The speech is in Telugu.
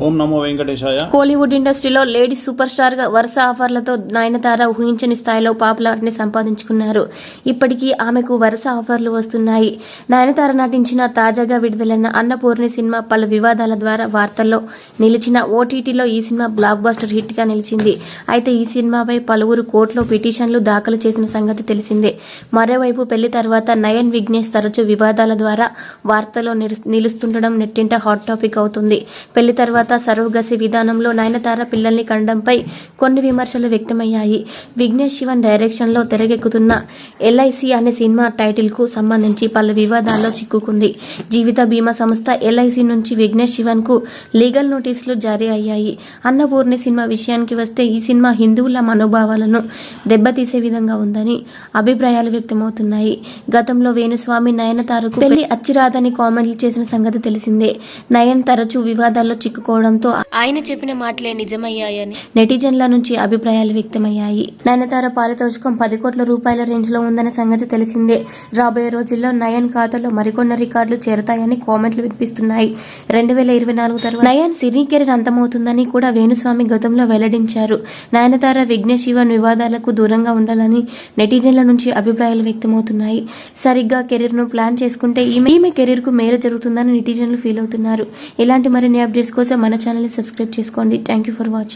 ఓం నమో వెంకటేశాయ. కోలీవుడ్ ఇండస్ట్రీలో లేడీ సూపర్ స్టార్ గా వరుస ఆఫర్లతో నయనతార ఊహించని స్థాయిలో పాపులారిటీని సంపాదించుకున్నారు. ఇప్పటికీ ఆమెకు వరుస ఆఫర్లు వస్తున్నాయి. నయనతార నటించిన తాజాగా విడుదలైన అన్నపూర్ణి సినిమా పలు వివాదాల ద్వారా వార్తల్లో నిలిచిన ఓటీటీలో ఈ సినిమా బ్లాక్ బస్టర్ హిట్ గా నిలిచింది. అయితే ఈ సినిమాపై పలువురు కోర్టులో పిటిషన్లు దాఖలు చేసిన సంగతి తెలిసిందే. మరోవైపు పెళ్లి తర్వాత నయన్ విఘ్నేష్ తరచూ వివాదాల ద్వారా వార్తల్లో నిలుస్తుండడం నెట్టింట హాట్ టాపిక్ అవుతుంది. పెళ్లి తర్వాత సరోగసి విధానంలో నయనతార పిల్లల్ని కనడంపై కొన్ని విమర్శలు వ్యక్తమయ్యాయి. విఘ్నేష్ శివన్ డైరెక్షన్ లో తెరకెక్కుతున్న ఎల్ఐసి అనే సినిమా టైటిల్ కు సంబంధించి పలు వివాదాల్లో చిక్కుకుంది. జీవిత బీమా సంస్థ ఎల్ఐసి నుంచి విఘ్నేష్ శివన్ కు లీగల్ నోటీసులు జారీ అయ్యాయి. అన్నపూర్ణి సినిమా విషయానికి వస్తే ఈ సినిమా హిందువుల మనోభావాలను దెబ్బతీసే విధంగా ఉందని అభిప్రాయాలు వ్యక్తమవుతున్నాయి. గతంలో వేణుస్వామి నయనతారకు పెళ్లి అచ్చిరాదని కామెంట్లు చేసిన సంగతి తెలిసిందే. నయన్ తరచూ వివాదాల్లో చిక్కుకోవడంతో ఆయన చెప్పిన మాటలే నిజమయ్యాయని నెటిజన్ల నుంచి అభిప్రాయాలు వ్యక్తమయ్యాయి. నయనతార పారితోషికం 10 కోట్ల రూపాయల రేంజ్ లో ఉందనే సంగతి తెలిసిందే. రాబోయే రోజుల్లో నయన్ ఖాతాలో మరికొన్ని రికార్డులు చేరతాయని కామెంట్లు వినిపిస్తున్నాయి. 2024 తర్వాత నయన్ సినీ కెరీర్ అంతమవుతుందని కూడా వేణుస్వామి గతంలో వెల్లడించారు. నయనతార విఘ్నేష్ శివన్ వివాదాలకు దూరంగా ఉండాలని నెటిజన్ల నుంచి అభిప్రాయాలు వ్యక్తమవుతున్నాయి. సరిగ్గా కెరీర్ ను ప్లాన్ చేసుకుంటే ఈమె కెరీర్ కు మేలు జరుగుతుందని నెటిజన్లు ఫీల్ అవుతున్నారు. ఇలాంటి మరిన్ని అప్డేట్స్ కోసం మన ఛానల్ ని సబ్స్క్రైబ్ చేసుకోండి. Thank you for watching.